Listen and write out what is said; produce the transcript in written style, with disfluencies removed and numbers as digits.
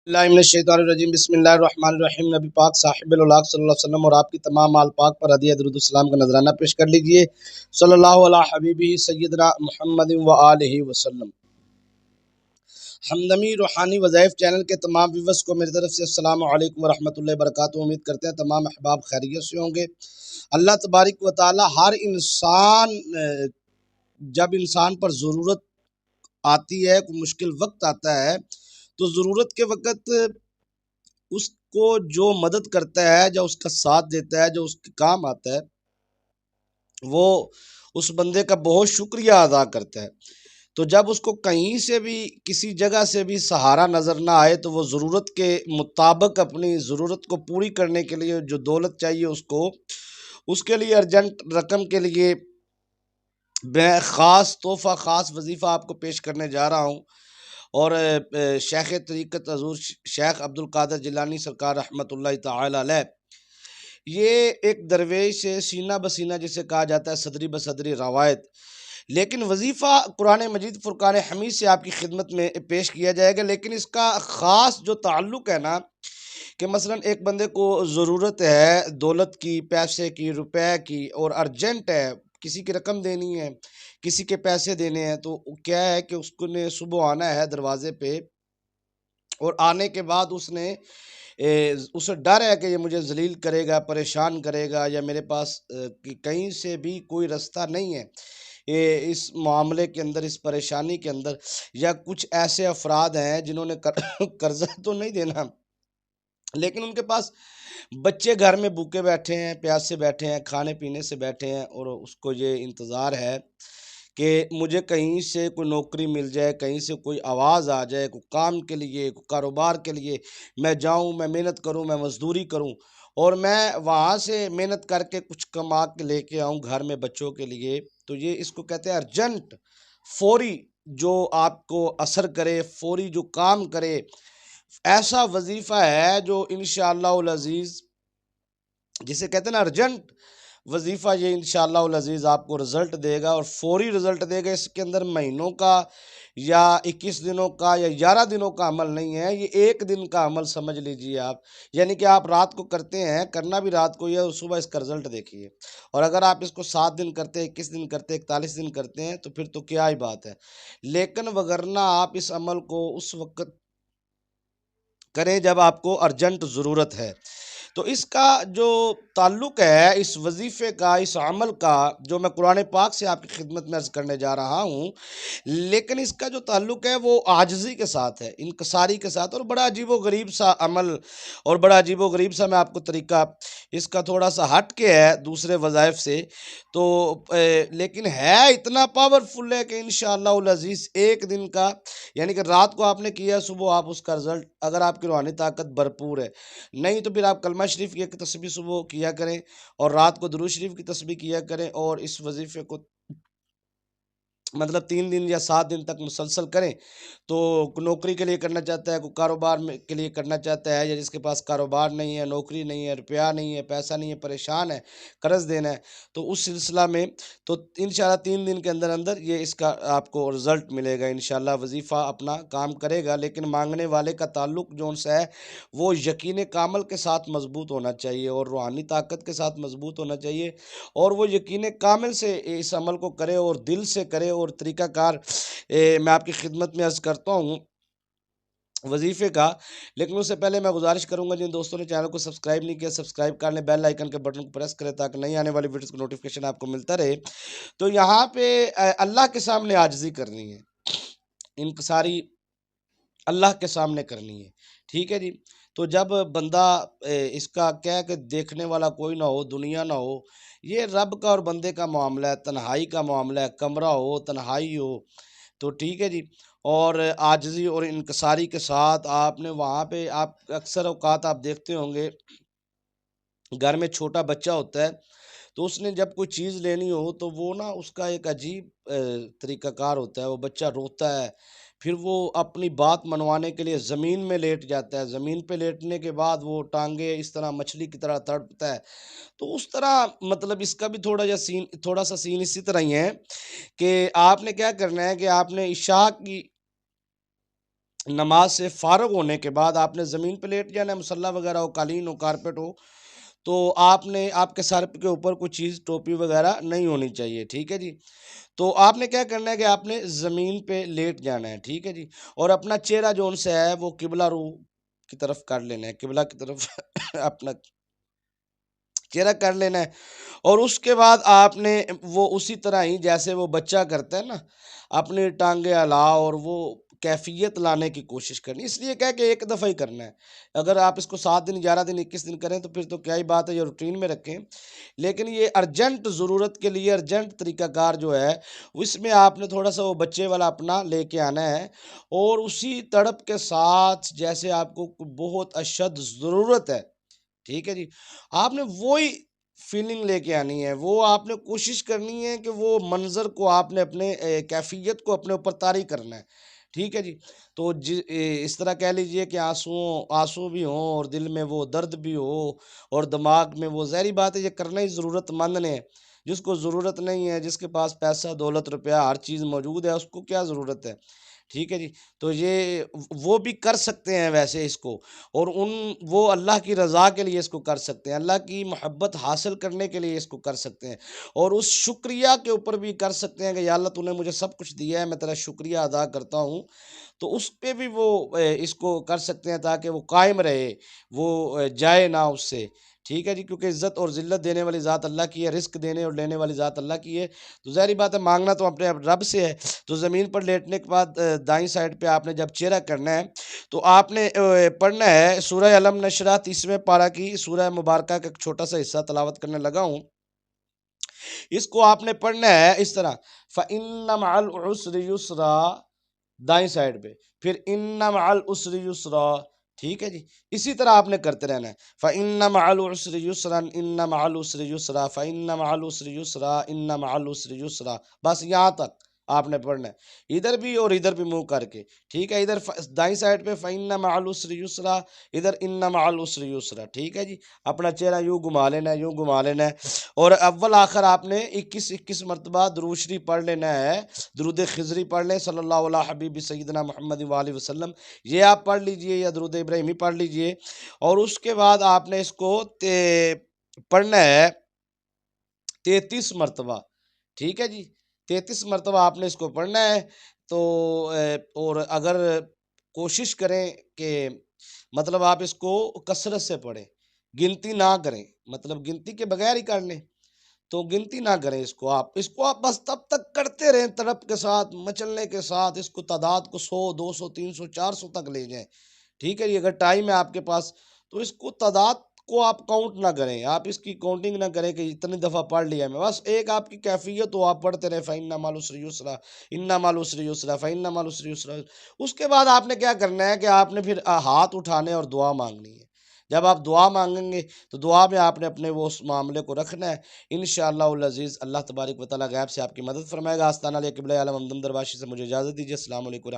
बिस्मिल्लाहिर्रहमानिर्रहीम बिस्मिल्लाहिर्रहमानिर्रहीम। नबी पाक साहिब उल-उलाग सल्लल्लाहु अलैहि वसल्लम और आपकी तमाम आल पाक पर हदिया दुरूद सलाम का नजराना पेश कर लीजिए। सल्लल्लाहु अला हबीबी सय्यदना मुहम्मद व आलिहि वसल्लम। हमदमी रूहानी वज़ाइफ चैनल के तमाम व्यूअर्स को मेरी तरफ से अस्सलामु अलैकुम व रहमतुल्लाहि व बरकातुहू। उम्मीद करते हैं तमाम अहबाब खैरियत से होंगे। अल्लाह तबारक व तआला हर इंसान जब इंसान पर ज़रूरत आती है, कोई मुश्किल वक्त आता है, तो ज़रूरत के वक़्त उसको जो मदद करता है, जो उसका साथ देता है, जो उसके काम आता है, वो उस बंदे का बहुत शुक्रिया अदा करता है। तो जब उसको कहीं से भी किसी जगह से भी सहारा नज़र ना आए, तो वो ज़रूरत के मुताबिक अपनी ज़रूरत को पूरी करने के लिए जो दौलत चाहिए उसको, उसके लिए अर्जेंट रकम के लिए मैं ख़ास तोहफ़ा, ख़ास वजीफ़ा आपको पेश करने जा रहा हूँ। और शेख तरीक़त हज़ूर शेख अब्दुल कादिर जिलानी सरकार रहमतुल्लाहि तआला अलैह, ये एक दरवेश सीना बसीना जिसे कहा जाता है, सदरी बसदरी रवायत। लेकिन वजीफ़ा कुरान मजीद फुरकान हमीद से आपकी खिदमत में पेश किया जाएगा। लेकिन इसका ख़ास जो ताल्लुक़ है ना, कि मसलन एक बंदे को ज़रूरत है दौलत की, पैसे की, रुपए की, और अर्जेंट है, किसी की रकम देनी है, किसी के पैसे देने हैं, तो क्या है कि उसको ने सुबह आना है दरवाजे पे, और आने के बाद उसे डर है कि ये मुझे जलील करेगा, परेशान करेगा, या मेरे पास कहीं से भी कोई रास्ता नहीं है इस मामले के अंदर, इस परेशानी के अंदर। या कुछ ऐसे अफराद हैं जिन्होंने कर्जा तो नहीं देना, लेकिन उनके पास बच्चे घर में भूखे बैठे हैं, प्यासे बैठे हैं, खाने पीने से बैठे हैं, और उसको ये इंतज़ार है कि मुझे कहीं से कोई नौकरी मिल जाए, कहीं से कोई आवाज़ आ जाए, कोई काम के लिए, कोई कारोबार के लिए मैं जाऊं, मैं मेहनत करूं, मैं मजदूरी करूं, और मैं वहाँ से मेहनत करके कुछ कमा के लेके आऊं घर में बच्चों के लिए। तो ये इसको कहते हैं अर्जेंट, फौरी, जो आपको असर करे, फौरी जो काम करे, ऐसा वजीफ़ा है जो इंशाअल्लाहुल अज़ीज़, जिसे कहते हैं ना अर्जेंट वजीफ़ा, ये इंशाअल्लाहुल अज़ीज़ आपको रिज़ल्ट देगा, और फौरी रिज़ल्ट देगा। इसके अंदर महीनों का या 21 दिनों का या 11 दिनों का अमल नहीं है, ये एक दिन का अमल समझ लीजिए आप। यानी कि आप रात को करते हैं, करना भी रात को ही है, और सुबह इसका रिज़ल्ट देखिए। और अगर आप इसको 7 दिन करते हैं, 21 दिन करते हैं, 41 दिन करते हैं, तो फिर तो क्या ही बात है। लेकिन वगरना आप इस अमल को उस वक़्त करें जब आपको अर्जेंट ज़रूरत है। तो इसका जो ताल्लुक़ है इस वजीफ़े का, इस अमल का, जो मैं कुरान पाक से आपकी खिदमत में अर्ज़ करने जा रहा हूँ, लेकिन इसका जो ताल्लुक़ है वो आजिज़ी के साथ है, इनकसारी के साथ, और बड़ा अजीब-ओ-गरीब सा अमल, और बड़ा अजीब-ओ-गरीब सा मैं आपको तरीक़ा इसका थोड़ा सा हट के है दूसरे वज़ाइफ से। तो लेकिन है इतना पावरफुल है कि इंशाअल्लाहुल अज़ीज़ एक दिन का, यानी कि रात को आपने किया, सुबह आप उसका रिज़ल्ट, अगर आपकी रूहानी ताकत भरपूर है, नहीं तो फिर आप कलमा शरीफ की एक तस्बीह सुबह किया करें, और रात को दुरूद शरीफ की तस्बीह किया करें, और इस वजीफ़े को मतलब 3 दिन या 7 दिन तक मुसलसल करें। तो नौकरी के लिए करना चाहता है, कोई कारोबार में के लिए करना चाहता है, या जिसके पास कारोबार नहीं है, नौकरी नहीं है, रुपया नहीं है, पैसा नहीं है, परेशान है, कर्ज़ देना है, तो उस सिलसिला में तो इंशाअल्लाह 3 दिन के अंदर अंदर ये इसका आपको रिज़ल्ट मिलेगा। इंशाअल्लाह वजीफ़ा अपना काम करेगा। लेकिन मांगने वाले का ताल्लुक़ जो उनसे है, वो यकीन कामल के साथ मजबूत होना चाहिए, और रूहानी ताकत के साथ मजबूत होना चाहिए, और वो यकीन कामिल से इस अमल को करे, और दिल से करे, और तरीक़ाकार मैं आपकी खिदमत में अर्ज़ करता हूँ वजीफ़े का। लेकिन उससे पहले मैं गुजारिश करूंगा, जिन दोस्तों ने चैनल को सब्सक्राइब नहीं किया, सब्सक्राइब कर लें, बेल आइकन के बटन को प्रेस करें, ताकि नई आने वाली वीडियोस का नोटिफिकेशन आपको मिलता रहे। तो यहाँ पे अल्लाह के सामने आजिज़ी करनी है, इनकसारी अल्लाह के सामने करनी है, ठीक है जी। तो जब बंदा इसका क्या है कि देखने वाला कोई ना हो, दुनिया ना हो, ये रब का और बंदे का मामला है, तन्हाई का मामला है, कमरा हो, तन्हाई हो, तो ठीक है जी। और आजिज़ी और इनकसारी के साथ आपने वहाँ पे, आप अक्सर औक़ात आप देखते होंगे, घर में छोटा बच्चा होता है, तो उसने जब कोई चीज़ लेनी हो, तो वो ना उसका एक अजीब तरीक़ाकार होता है, वो बच्चा रोता है, फिर वो अपनी बात मनवाने के लिए ज़मीन में लेट जाता है, ज़मीन पे लेटने के बाद वो टाँगे इस तरह मछली की तरह तड़पता है। तो उस तरह मतलब इसका भी थोड़ा सा सीन इसी तरह ही है कि आपने क्या करना है कि आपने इशा की نماز سے فارغ ہونے کے بعد آپ نے زمین پہ لیٹ جانا ہے، مصلی وغیرہ ہو، قالین ہو، کارپیٹ ہو، تو آپ کے سر کے اوپر کوئی چیز ٹوپی وغیرہ نہیں ہونی چاہیے، ٹھیک ہے جی۔ تو آپ نے کیا کرنا ہے کہ آپ نے زمین پہ لیٹ جانا ہے، ٹھیک ہے جی، اور اپنا چہرہ جو ان سے ہے وہ قبلہ رو کی طرف کر لینا ہے، قبلہ کی طرف اپنا چہرہ کر لینا ہے، اور اس کے بعد آپ نے وہ اسی طرح ہی جیسے وہ بچہ کرتا ہے نا، اپنی ٹانگیں ہلا اور وہ کیفیت لانے کی کوشش کرنی، اس لیے کہ ایک دفعہ ہی کرنا ہے۔ اگر آپ اس کو 7 دن 11 دن 21 دن کریں تو پھر تو کیا ہی بات ہے، یہ روٹین میں رکھیں، لیکن یہ ارجنٹ ضرورت کے لیے ارجنٹ طریقہ کار جو ہے اس میں آپ نے تھوڑا سا وہ بچے والا اپنا لے کے آنا ہے، اور اسی تڑپ کے ساتھ جیسے آپ کو بہت اشد ضرورت ہے، ٹھیک ہے جی، آپ نے وہی فیلنگ لے کے آنی ہے، وہ آپ نے کوشش کرنی ہے کہ وہ منظر کو آپ نے اپنے کیفیت کو اپنے اوپر طاری کرنا ہے، ٹھیک ہے جی۔ تو اس طرح کہہ لیجئے کہ آنسو بھی ہوں اور دل میں وہ درد بھی ہو اور دماغ میں وہ، ظاہری بات ہے یہ کرنا ہی ضرورت مند نے، جس کو ضرورت نہیں ہے، جس کے پاس پیسہ دولت روپیہ ہر چیز موجود ہے، اس کو کیا ضرورت ہے، ٹھیک ہے جی۔ تو یہ وہ بھی کر سکتے ہیں ویسے اس کو، اور وہ اللہ کی رضا کے لیے اس کو کر سکتے ہیں، اللہ کی محبت حاصل کرنے کے لیے اس کو کر سکتے ہیں، اور اس شکریہ کے اوپر بھی کر سکتے ہیں کہ یا اللہ تو نے مجھے سب کچھ دیا ہے، میں تیرا شکریہ ادا کرتا ہوں، تو اس پہ بھی وہ اس کو کر سکتے ہیں تاکہ وہ قائم رہے، وہ جائے نہ اس سے، ٹھیک ہے جی، کیونکہ عزت اور ذلت دینے والی ذات اللہ کی ہے، رزق دینے اور لینے والی ذات اللہ کی ہے، تو ظاہری بات ہے مانگنا تو اپنے رب سے ہے۔ تو زمین پر لیٹنے کے بعد دائیں سائڈ پہ آپ نے جب چہرہ کرنا ہے تو آپ نے پڑھنا ہے سورہ علم نشرہ 30ویں پارہ کی سورہ مبارکہ کا ایک چھوٹا سا حصہ تلاوت کرنے لگا ہوں، اس کو آپ نے پڑھنا ہے اس طرح، فَإِنَّ مَعَ الْعُسْرِ يُسْرًا، دائیں سائڈ پہ، پھر اِنَّ مَعَ الْعُسْرِ يُسْرًا، ٹھیک ہے جی، اسی طرح آپ نے کرتے رہنا ہے، فَإِنَّ مَعَ الْعُسْرِ يُسْرًا إِنَّ مَعَ الْعُسْرِ يُسْرًا فَإِنَّ مَعَ الْعُسْرِ يُسْرًا إِنَّ مَعَ الْعُسْرِ يُسْرًا، بس یہاں تک آپ نے پڑھنا ہے، ادھر بھی اور ادھر بھی منہ کر کے، ٹھیک ہے، ادھر دائیں سائڈ پہ فَإِنَّ مَعَ الْعُسْرِ يُسْرًا، ادھر إِنَّ مَعَ الْعُسْرِ يُسْرًا، ٹھیک ہے جی، اپنا چہرہ یوں گھما لینا ہے، یوں گھما لینا ہے، اور اول آخر آپ نے 21 مرتبہ درود شریف پڑھ لینا ہے، درود خضری پڑھ لیں، صلی اللہ علیہ حبیب سیدنا محمد وآلہ وسلم، یہ آپ پڑھ لیجئے یا درود ابراہیمی پڑھ لیجئے، اور اس کے بعد آپ نے اس کو پڑھنا ہے 33 مرتبہ، ٹھیک ہے جی، 33 مرتبہ آپ نے اس کو پڑھنا ہے، تو اور اگر کوشش کریں کہ مطلب آپ اس کو کثرت سے پڑھیں، گنتی نہ کریں، مطلب گنتی کے بغیر ہی کر لیں، تو گنتی نہ کریں، اس کو آپ بس تب تک کرتے رہیں، تڑپ کے ساتھ، مچلنے کے ساتھ، اس کو تعداد کو 100 200 300 400 تک لے جائیں، ٹھیک ہے جی، اگر ٹائم ہے آپ کے پاس تو اس کو تعداد کو آپ کاؤنٹ نہ کریں، آپ اس کی کاؤنٹنگ نہ کریں کہ اتنی دفعہ پڑھ لیا میں، بس ایک آپ کی کیفیت ہو، آپ پڑھتے رہیں، فَإِنَّ مَعَ الْعُسْرِ يُسْرًا إِنَّ مَعَ الْعُسْرِ يُسْرًا فَإِنَّ مَعَ الْعُسْرِ يُسْرًا، اس کے بعد آپ نے کیا کرنا ہے کہ آپ نے پھر ہاتھ اٹھانے اور دعا مانگنی ہے، جب آپ دعا مانگیں گے تو دعا میں آپ نے اپنے وہ اس معاملے کو رکھنا ہے، انشاءاللہ العزیز اللہ تبارک و تعالیٰ غیب سے آپ کی مدد فرمائے گا۔ آستانہ علیہ قبلہ عالم ہمدم درباشی سے مجھے اجازت دیجیے، السلام علیکم۔